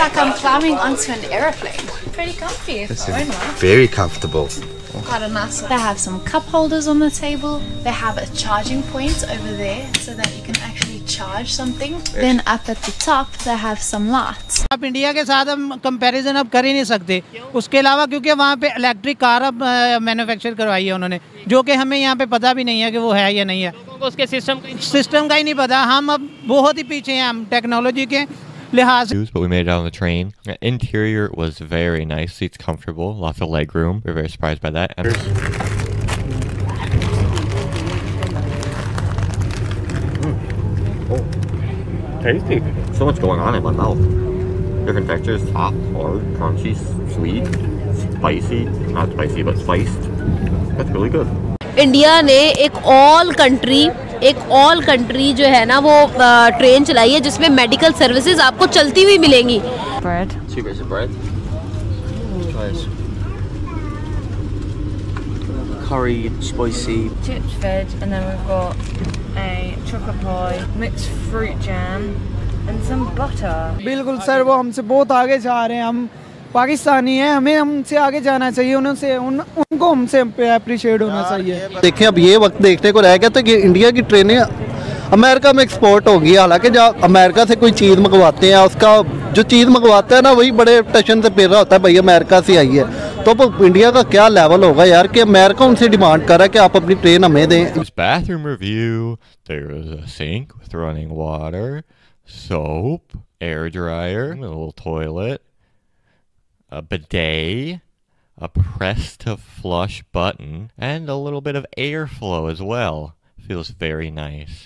like I'm climbing onto an aeroplane. Pretty comfy. Very comfortable. Quite a nice one. They have some cup holders on the table. They have a charging point over there so that you can actually charge something. Then up at the top they have some lights. आप India के साथ हम comparison अब कर ही नहीं सकते। उसके अलावा क्योंकि वहाँ पे इलेक्ट्रिक कार अब मैन्युफैक्चर करवाई है उन्होंने, जो कि हमें यहाँ पे पता भी नहीं है कि वो है या नहीं है। उसके सिस्टम का ही नहीं पता। हम अब बहुत ही पीछे हैं हम टेक्नोलॉजी के लिहाज। But we made it out on the train. The interior was very nice. Seats comfortable. Lots of leg room. We were very surprised by that. Tasty. So much going on in my mouth. Different textures. Hot, hard, crunchy, sweet, spicy. Not spicy, but spiced. That's really good. India ने एक all country जो है ना वो train चलाई है जिसमें medical services आपको चलती हुई मिलेंगी। Bread. 2 bits of bread. Nice. Curry, spicy. Chips veg, and then we've got a chocolate pie, mixed fruit jam, and some butter. बिल्कुल सर, वो हमसे बहुत आगे जा रहे हैं। हम पाकिस्तानी हैं, हमें हमसे आगे जाना चाहिए, उनको हमसे अप्रिशिएट होना चाहिए। देखें अब ये वक्त देखने को रह गया था कि इंडिया की ट्रेनें अमेरिका में एक्सपोर्ट होगी। हालांकि जब अमेरिका से कोई चीज़ मंगवाते हैं, उसका जो चीज़ मंगवाता है ना वही बड़े टशन से पेर रहा होता है भाई अमेरिका से आई है। तो अब इंडिया का क्या लेवल होगा यार कि अमेरिका उनसे डिमांड कर रहा है कि आप अपनी ट्रेन हमें दें। Bathroom review. There is a sink with running water, soap, air dryer, a little toilet, a bidet, a press to flush button, and a little bit of airflow as well. Feels very nice.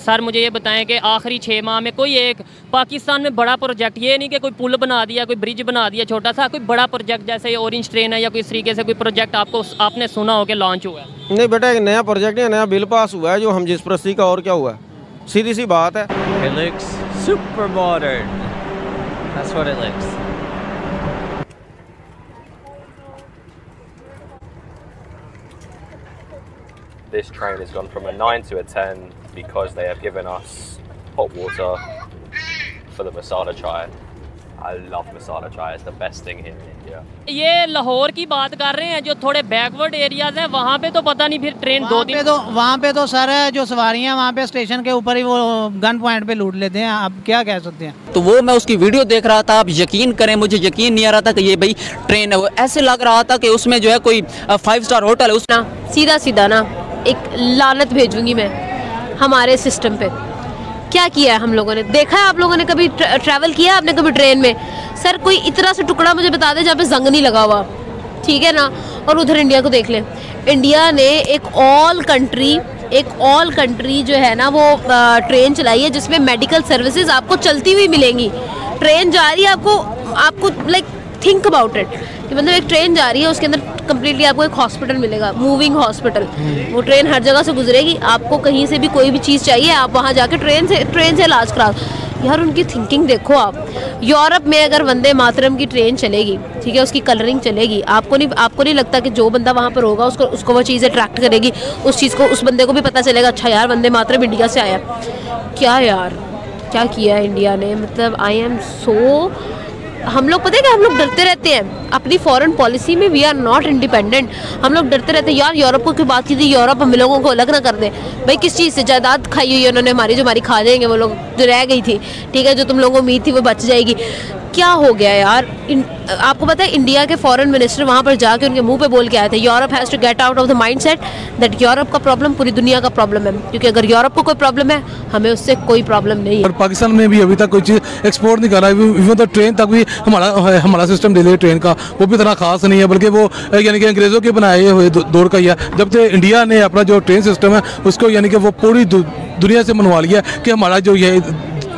Sir मुझे ये बताएं कि आखिरी 6 माह में कोई एक पाकिस्तान में बड़ा प्रोजेक्ट, ये नहीं कि कोई पुल बना दिया, कोई ब्रिज बना दिया छोटा सा, कोई बड़ा प्रोजेक्ट जैसे ये ऑरेंज ट्रेन है या कोई इस तरीके से कोई प्रोजेक्ट आपने सुना हो कि लॉन्च हुआ है? नहीं बेटा, एक नया प्रोजेक्ट है, नया बिल पास हुआ है जो हम जिस प्रस्ती का, और क्या हुआ है, सीधी सी बात है। It looks super modern. That's what it looks. This train has gone from a 9 to a 10 because they have given us hot water for the masala chai. I love masala chai. It's the best thing in India. ये लाहौर की बात कर रहे हैं, जो थोड़े backward areas हैं वहाँ पे तो पता नहीं, फिर ट्रेन 2 दिन वहाँ पे तो सर जो सवारियाँ वहाँ पे स्टेशन के ऊपर ही वो गन पॉइंट पे लूट लेते हैं। आप क्या कह सकते हैं? तो वो मैं उसकी वीडियो देख रहा था, आप यकीन करें मुझे यकीन नहीं आ रहा था कि ये भाई ट्रेन है। ऐसे लग रहा था कि उसमें जो है कोई 5 स्टार होटल है। उसना सीधा ना एक लानत भेजूंगी मैं हमारे सिस्टम पे। क्या किया है हम लोगों ने? देखा है आप लोगों ने कभी ट्रैवल किया है आपने कभी ट्रेन में? सर कोई इतना सा टुकड़ा मुझे बता दे जहाँ पे जंग नहीं लगा हुआ, ठीक है ना? और उधर इंडिया को देख लें। इंडिया ने एक ऑल कंट्री जो है ना वो ट्रेन चलाई है जिसमें मेडिकल सर्विसेज आपको चलती हुई मिलेंगी। ट्रेन जा रही है, आपको लाइक थिंक अबाउट इट कि मतलब एक ट्रेन जा रही है, उसके अंदर कम्प्लीटली आपको एक हॉस्पिटल मिलेगा, मूविंग हॉस्पिटल। वो ट्रेन हर जगह से गुजरेगी, आपको कहीं से भी कोई भी चीज़ चाहिए आप वहाँ जाके ट्रेन से इलाज कराओ। यार उनकी थिंकिंग देखो आप। यूरोप में अगर वंदे मातरम की ट्रेन चलेगी, ठीक है, उसकी कलरिंग चलेगी, आपको नहीं लगता कि जो बंदा वहाँ पर होगा उसको वो चीज़ अट्रैक्ट करेगी, उस चीज़ को उस बंदे को भी पता चलेगा अच्छा यार वंदे मातरम इंडिया से आया। क्या यार क्या किया है इंडिया ने, मतलब आई एम सो। हम लोग पता है कि हम लोग डरते रहते हैं अपनी फॉरेन पॉलिसी में, वी आर नॉट इंडिपेंडेंट। हम लोग डरते रहते हैं यार यूरोप को क्यों बात की थी, यूरोप हम लोगों को अलग ना कर दे। भाई किस चीज़ से? जायदाद खाई हुई है उन्होंने हमारी, जो हमारी खा जाएंगे वो लोग, जो रह गई थी, ठीक है, जो तुम लोगों को उम्मीद थी वो बच जाएगी। क्या हो गया यार? आपको पता है इंडिया के फॉरेन मिनिस्टर वहाँ पर जाके उनके मुंह पे बोल के आए थे Europe has to get out of the mindset that Europe का प्रॉब्लम पूरी दुनिया का प्रॉब्लम है, क्योंकि अगर यूरोप को कोई प्रॉब्लम है हमें उससे कोई प्रॉब्लम नहीं है। और पाकिस्तान में भी अभी तक कोई चीज़ एक्सपोर्ट नहीं कर रहा है। इवन तो ट्रेन तक भी हमारा सिस्टम डिले ट्रेन का वो भी इतना खास नहीं है, बल्कि वो यानी कि अंग्रेज़ों के बनाए हुए दौर का ही है। जब से इंडिया ने अपना जो ट्रेन सिस्टम है उसको यानी कि वो पूरी दुनिया से मनवा लिया कि हमारा जो ये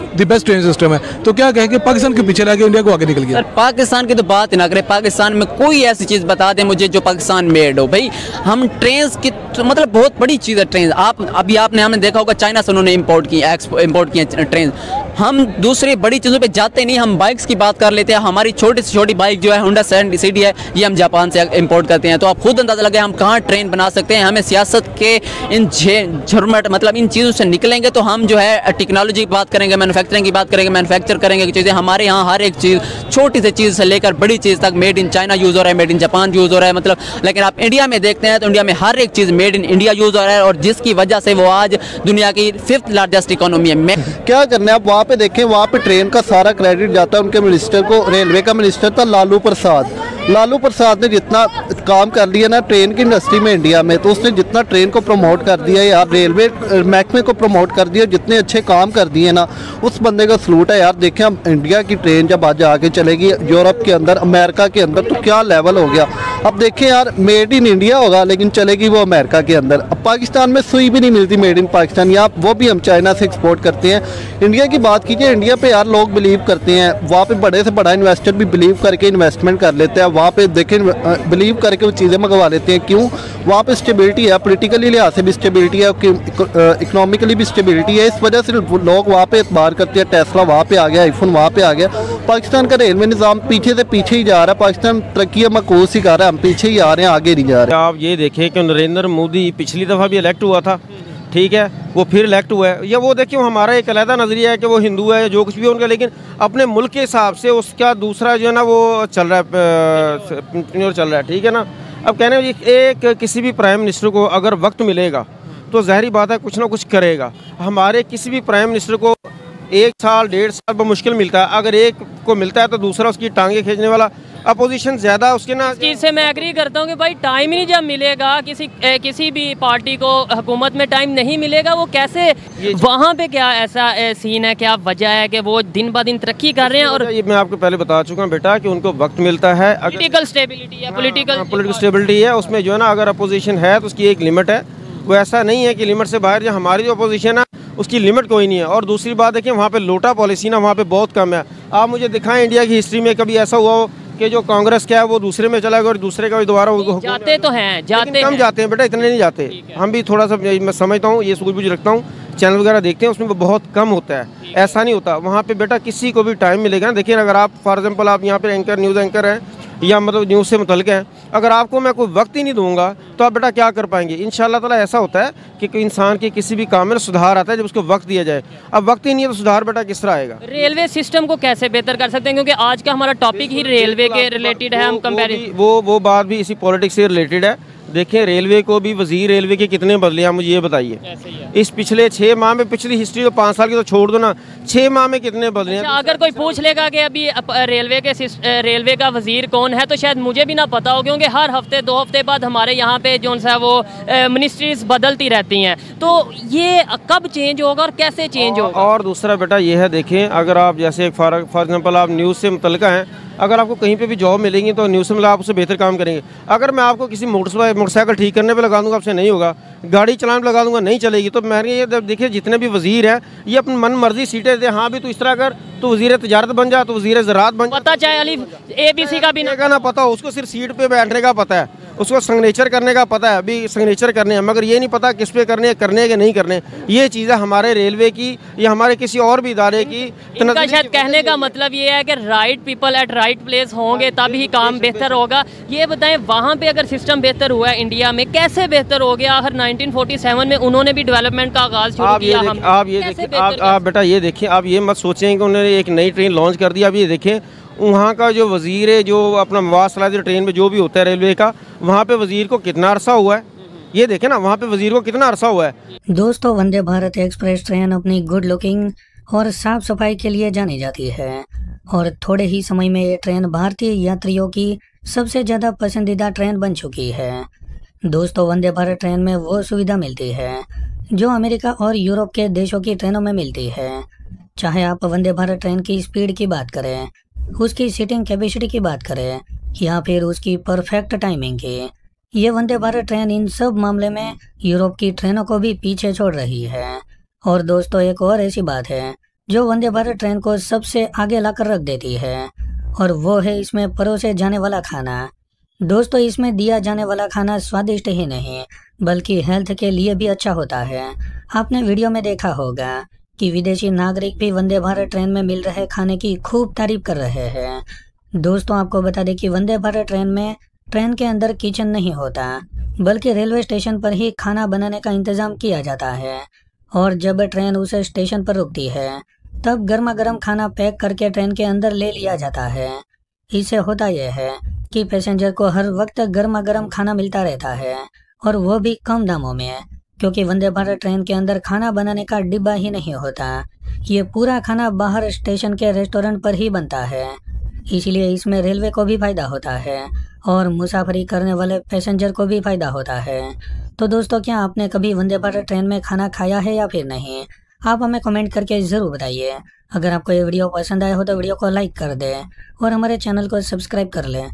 द बेस्ट ट्रेन सिस्टम है। तो क्या कहें कि पाकिस्तान के पीछे रह के इंडिया को आगे निकल गया। सर पाकिस्तान की तो बात ही ना करें, पाकिस्तान में कोई ऐसी चीज़ बता दें मुझे जो पाकिस्तान मेड हो। भाई हम ट्रेन की मतलब बहुत बड़ी चीज़ है ट्रेन। आपने देखा होगा चाइना से उन्होंने इम्पोर्ट किए ट्रेन। हम दूसरी बड़ी चीज़ों पे जाते नहीं, हम बाइक्स की बात कर लेते हैं। हमारी छोटी से छोटी बाइक जो है होंडा सिटी है, ये हम जापान से इंपोर्ट करते हैं। तो आप खुद अंदाज़ा लगाए हम कहाँ ट्रेन बना सकते हैं। हमें सियासत के इन झुरमट मतलब इन चीज़ों से निकलेंगे तो हम जो है टेक्नोलॉजी की बात करेंगे, मैन्युफैक्चरिंग की बात करेंगे, मैन्युफैक्चर करेंगे कि चीज़ें हमारे यहाँ हर एक चीज़ छोटी सी चीज़ से लेकर बड़ी चीज़ तक मेड इन चाइना यूज़ हो रहा है, मेड इन जापान यूज़ हो रहा है मतलब। लेकिन आप इंडिया में देखते हैं तो इंडिया में हर एक चीज़ मेड इन इंडिया यूज़ हो रहा है, और जिसकी वजह से वो आज दुनिया की 5th लार्जेस्ट इकोनॉमी है। क्या करना है आप वहाँ पे देखें, वहाँ पे ट्रेन का सारा क्रेडिट जाता है उनके मिनिस्टर को। रेलवे का मिनिस्टर था लालू प्रसाद। लालू प्रसाद ने जितना काम कर लिया ना ट्रेन की इंडस्ट्री में इंडिया में, तो उसने जितना ट्रेन को प्रमोट कर दिया यार, रेलवे महकमे को प्रमोट कर दिया, जितने अच्छे काम कर दिए ना, उस बंदे का सलूट है यार। देखें हम इंडिया की ट्रेन जब आज आगे चलेगी यूरोप के अंदर, अमेरिका के अंदर, तो क्या लेवल हो गया। अब देखें यार, मेड इन इंडिया होगा लेकिन चलेगी वो अमेरिका के अंदर। अब पाकिस्तान में सुई भी नहीं मिलती मेड इन पाकिस्तान, या वो भी हम चाइना से एक्सपोर्ट करते हैं। इंडिया की बात कीजिए, इंडिया पे यार लोग बिलीव करते हैं, वहाँ पे बड़े से बड़ा इन्वेस्टर भी बिलीव करके इन्वेस्टमेंट कर लेते हैं, वहाँ पे देखें बिलीव करके वो चीज़ें मंगवा लेते हैं। क्यों? वहाँ पे स्टेबिलिटी है, पॉलिटिकली लिहाज से भी स्टेबिलिटी है, इकोनॉमिकली भी स्टेबिलिटी है। इस वजह से लोग वहाँ पे एतबार करते हैं। टेस्ला वहाँ पे आ गया, आईफोन वहाँ पे आ गया। पाकिस्तान का रेलवे निज़ाम पीछे से पीछे ही जा रहा है। पाकिस्तान तरक्की मकूस ही कर रहा है, हम पीछे ही आ रहे हैं, आगे नहीं जा रहे। आप ये देखें कि नरेंद्र मोदी पिछली दफ़ा भी इलेक्ट हुआ था, ठीक है, वो फिर इलेक्ट हुआ है। या वो देखिए हमारा एक अलहदा नज़रिया है कि वो हिंदू है, जो कुछ भी उनका, लेकिन अपने मुल्क के हिसाब से उसका दूसरा जो है ना वो चल रहा है, चल रहा है, ठीक है ना। अब कहने एक किसी भी प्राइम मिनिस्टर को अगर वक्त मिलेगा तो ज़ाहिर बात है कुछ ना कुछ करेगा। हमारे किसी भी प्राइम मिनिस्टर को 1 साल 1.5 साल पर मुश्किल मिलता है, अगर एक को मिलता है तो दूसरा उसकी टांगे खींचने वाला। अपोजिशन ज़्यादा उसके ना, इस चीज़ से मैं एग्री करता हूँ कि भाई टाइम ही जब मिलेगा किसी भी पार्टी को हुकूमत में टाइम नहीं मिलेगा, वो कैसे वहाँ पे क्या ऐसा सीन है, क्या वजह है कि वो दिन ब दिन तरक्की कर रहे हैं। और ये मैं आपको पहले बता चुका हूँ बेटा कि उनको वक्त मिलता है, पॉलिटिकल स्टेबिलिटी है, पॉलिटिकल स्टेबिलिटी है, उसमें जो है ना अगर अपोजिशन है तो उसकी एक लिमिट है। वो ऐसा नहीं है कि लिमिट से बाहर, जो हमारी जो अपोजिशन है उसकी लिमिट कोई नहीं है। और दूसरी बात देखिए वहाँ पे लोटा पॉलिसी ना वहाँ पे बहुत कम है। आप मुझे दिखाएं इंडिया की हिस्ट्री में कभी ऐसा हुआ हो कि जो कांग्रेस क्या है वो दूसरे में चला गया और दूसरे का भी दोबारा जाते तो हैं, जाते कम जाते हैं बेटा, इतने नहीं जाते। हम भी थोड़ा सा मैं समझता हूँ, ये सूझबूझ रखता हूँ, चैनल वगैरह देखते हैं, उसमें बहुत कम होता है, ऐसा नहीं होता। वहाँ पे बेटा किसी को भी टाइम मिलेगा ना। देखिए अगर आप फॉर एग्जांपल आप यहाँ पे एंकर, न्यूज़ एंकर हैं या मतलब न्यूज़ से मुतल्लिक़ हैं, अगर आपको मैं कोई वक्त ही नहीं दूंगा तो आप बेटा क्या कर पाएंगे। इंशाअल्लाह ताला ऐसा होता है कि इंसान के किसी भी काम में सुधार आता है जब उसको वक्त दिया जाए। अब वक्त ही नहीं है तो सुधार बेटा किस तरह आएगा। रेलवे सिस्टम को कैसे बेहतर कर सकते हैं, क्योंकि आज का हमारा टॉपिक ही रेलवे के रिलेटेड है। हम कंपेरिजन वो बात भी इसी पॉलिटिक्स से रिलेटेड है। देखें रेलवे को भी वजीर रेलवे के कितने बदले हैं, मुझे ये बताइए। इस पिछले 6 माह में, पिछली हिस्ट्री तो 5 साल की तो छोड़ दो ना, 6 माह में कितने बदले हैं। अगर कोई पूछ लेगा कि अभी रेलवे का वजीर कौन है तो शायद मुझे भी ना पता हो, क्योंकि हर हफ्ते 2 हफ्ते बाद हमारे यहाँ पे जो सा वो मिनिस्ट्रीज बदलती रहती हैं। तो ये कब चेंज होगा और कैसे चेंज होगा। और दूसरा बेटा ये है, देखें अगर आप जैसे फॉर एग्जाम्पल आप न्यूज़ से मुतल्लिक़ हैं, अगर आपको कहीं पे भी जॉब मिलेंगी तो न्यूज़ से मतलब आप उससे बेहतर काम करेंगे। अगर मैं आपको किसी मोटरसाइकिल ठीक करने पे लगा दूंगा, आपसे नहीं होगा। गाड़ी चलाने पे लगा दूंगा, नहीं चलेगी। तो मैं ये देखिए जितने भी वजीर हैं ये अपनी मन मर्जी सीटें देते हैं। हाँ भी तो इस तरह कर, तो वजीर तजारत बन जा, तो वजीर ज़राअत बन जा। पता चाहे अली ABC का भी ना पता हो, उसको सिर्फ सीट पे बैठने का पता है, उसको सिग्नेचर करने का पता है, अभी सिग्नेचर करने हैं, मगर ये नहीं पता किस पे करने हैं कि नहीं करने। ये चीज़ें हमारे रेलवे की या हमारे किसी और भी इदारे की। इनका शायद कहने का मतलब ये है कि right people at right place होंगे तभी काम बेहतर होगा। ये बताएं वहाँ पे अगर सिस्टम बेहतर हुआ है इंडिया में, कैसे बेहतर हो गया। आखिर 1947 में उन्होंने भी डेवलपमेंट का आगाज शुरू किया। आप ये देखिए, आप बेटा ये देखिए, आप ये मत सोचें कि उन्होंने एक नई ट्रेन लॉन्च कर दी। आप ये देखें वहाँ का जो वज़ीर है, जो अपना मवाद सलाह ट्रेन में जो भी होता है रेलवे का, वहाँ पे वज़ीर को कितना अरसा हुआ है, ये देखें ना, वहाँ पे वज़ीर को कितना अरसा हुआ है। दोस्तों, वंदे भारत एक्सप्रेस ट्रेन अपनी गुड लुकिंग और साफ सफाई के लिए जानी जाती है और थोड़े ही समय में ये ट्रेन भारतीय यात्रियों की सबसे ज़्यादा पसंदीदा ट्रेन बन चुकी है। दोस्तों, वंदे भारत ट्रेन में वो सुविधा मिलती है जो अमेरिका और यूरोप के देशों की ट्रेनों में मिलती है। चाहे आप वंदे भारत ट्रेन की स्पीड की बात करें, उसकी सीटिंग कैपेसिटी की बात करें या फिर उसकी परफेक्ट टाइमिंग की, ये वंदे भारत ट्रेन इन सब मामले में यूरोप की ट्रेनों को भी पीछे छोड़ रही है। और दोस्तों, एक और ऐसी बात है जो वंदे भारत ट्रेन को सबसे आगे लाकर रख देती है और वो है इसमें परोसे जाने वाला खाना। दोस्तों, इसमें दिया जाने वाला खाना स्वादिष्ट ही नहीं बल्कि हेल्थ के लिए भी अच्छा होता है। आपने वीडियो में देखा होगा कि विदेशी नागरिक भी वंदे भारत ट्रेन में मिल रहे खाने की खूब तारीफ कर रहे हैं। दोस्तों आपको बता दें कि वंदे भारत ट्रेन में ट्रेन के अंदर किचन नहीं होता, बल्कि रेलवे स्टेशन पर ही खाना बनाने का इंतजाम किया जाता है और जब ट्रेन उस स्टेशन पर रुकती है तब गर्मा गर्म खाना पैक करके ट्रेन के अंदर ले लिया जाता है। इससे होता यह है कि पैसेंजर को हर वक्त गर्मा गर्म खाना मिलता रहता है और वो भी कम दामों में, क्योंकि वंदे भारत ट्रेन के अंदर खाना बनाने का डिब्बा ही नहीं होता। ये पूरा खाना बाहर स्टेशन के रेस्टोरेंट पर ही बनता है, इसलिए इसमें रेलवे को भी फायदा होता है और मुसाफरी करने वाले पैसेंजर को भी फायदा होता है। तो दोस्तों क्या आपने कभी वंदे भारत ट्रेन में खाना खाया है या फिर नहीं? आप हमें कमेंट करके ज़रूर बताइए। अगर आपको ये वीडियो पसंद आया हो तो वीडियो को लाइक कर दें और हमारे चैनल को सब्सक्राइब कर लें।